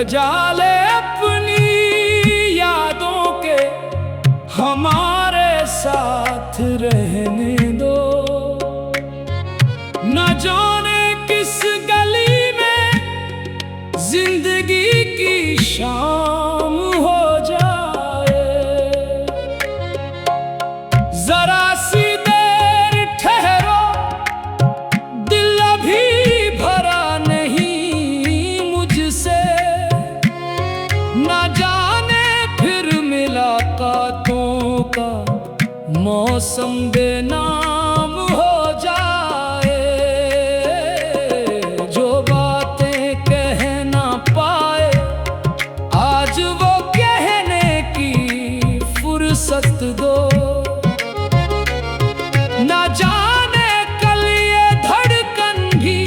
जाले अपनी यादों के हमारे साथ रहने दो। न जाने किस गली में जिंदगी की शाम हो जाए, जरा सी देर ठहरो, दिल अभी भरा नहीं मुझसे। न जाने फिर मुलाकातों का मौसम बेनाम हो जाए। जो बातें कह ना पाए आज वो कहने की फुर्सत दो। न जाने कल ये धड़कन भी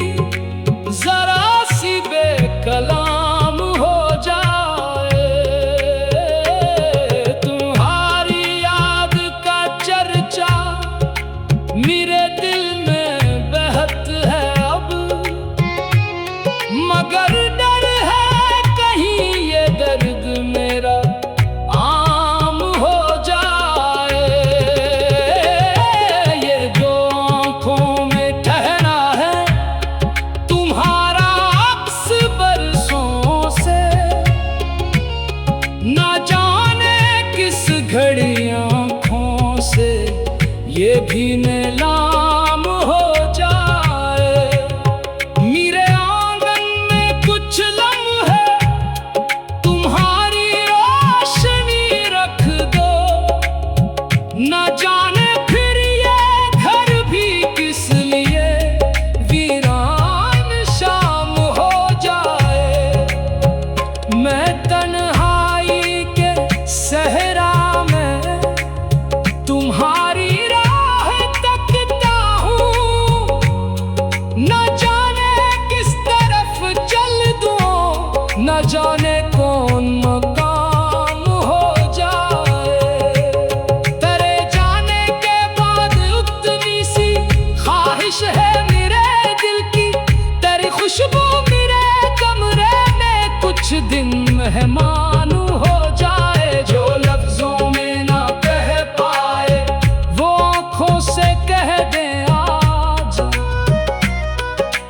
जरा सी बेकलाम हो जाए। तुम्हारी याद का चर्चा मेरे दिल में बहत है अब, मगर डर है कहीं ये दर्द मेरा आम हो जाए। ये जो आंखों में ठहरा है तुम्हारा अक्स बरसों से, ना जाने किस घड़ी आंखों से ये भी नीलाम हो जाए। मेरे आंगन में कुछ लम्हे तुम्हारी रोशनी रख दो। न जाने फिर ये घर भी किस लिए वीरान शाम हो जाए। मैं तन्हाई के सहरा में तुम्हारी राह तकता हूँ। न जाने किस तरफ चल दूँ, न जाने कौन मकाम हो जाए। तेरे जाने के बाद उतनी सी ख्वाहिश है मेरे दिल की, तेरी खुशबू मेरे कमरे में कुछ दिन मेहमान हो जाए। जो लफ्जों में ना कह पाए वो आंखों से कह दे आज।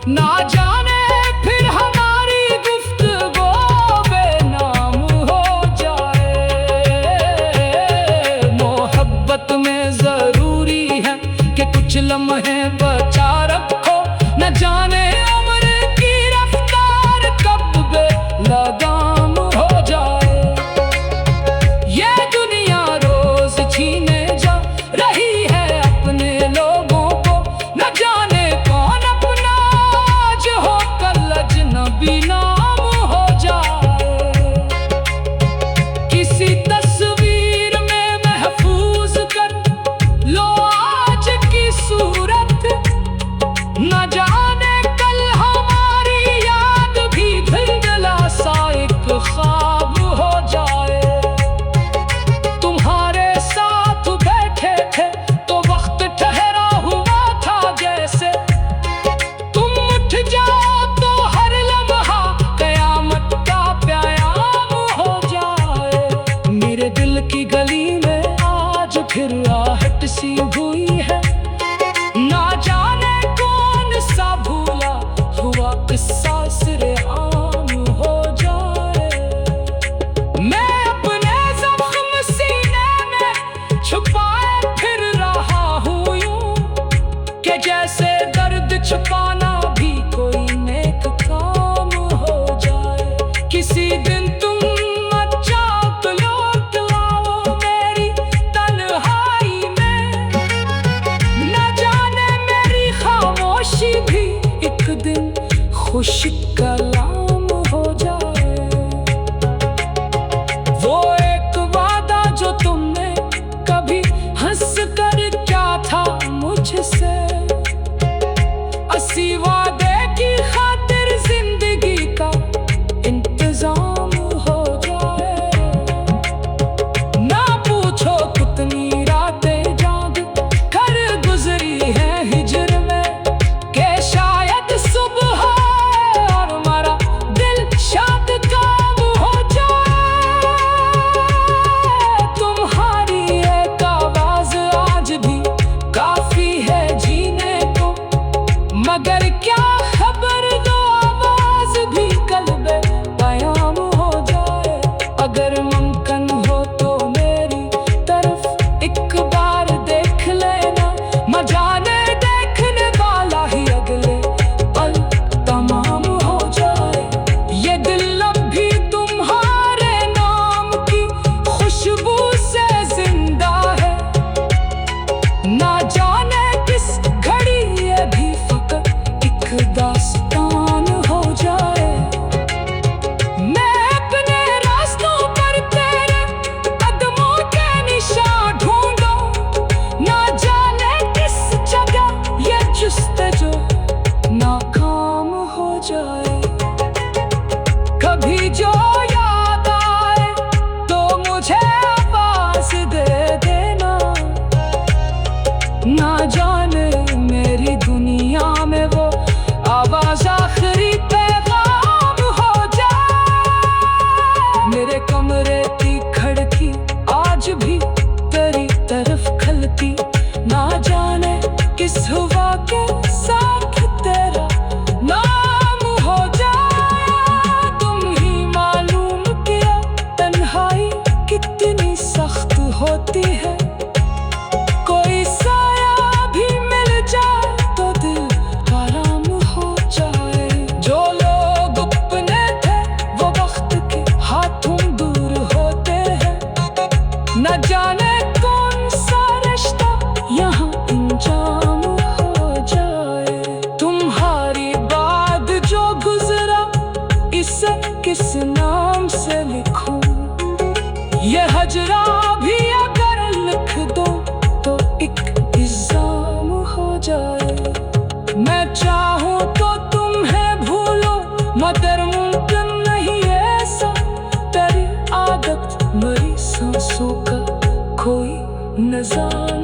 ना जाने फिर हमारी गुफ्तगू बेनाम हो जाए। मोहब्बत में जरूरी है कि कुछ लम्हे बचा रखो। न जाने उम्र की रफ्तार कब बेलगाम हो जाए। ये दुनिया रोज छीने जा रही है अपने लोगों को। न जाने कौन अपना आज हो कल अजनबी नाम हो जाए। किसी तस्वीर में महफूज कर लो आज की सूरत। न जाने कल हमारी याद भी धुंधला सा एक ख्वाब हो जाए। तुम्हारे साथ बैठे थे तो वक्त ठहरा हुआ था जैसे। तुम उठ जाओ तो हर लम्हा कयामत का प्यायाम हो जाए। मेरे दिल की गली में आज फिर आहट सी हुई है। ना जाने कौन सा भूला हुआ किस्सा सिरे आम हो जाए। मैं अपने जख्म सीने में छुपाए फिर रहा हूँ यूं, कि जैसे दर्द छुपाना भी कोई नेक काम हो जाए। किसी दिन तुम मचा तो लौट आओ मेरी तन्हाई में। होती है। कोई साया भी मिल जाए तो दिल आराम हो जाए। जो लोग अपने थे वो वक्त के हाथों दूर होते हैं। न जाने कौन सा रिश्ता यहाँ अंजाम हो जाए। तुम्हारी बात जो गुजरा इसे किस नाम से लिखूं? ये हजरा भी अगर लिख दो तो एक इल्जाम हो जाए। मैं चाहूं तो तुम्हें भूलो मगर मुमकिन नहीं ऐसा। तेरी आदत मेरी सांसों का कोई नजारा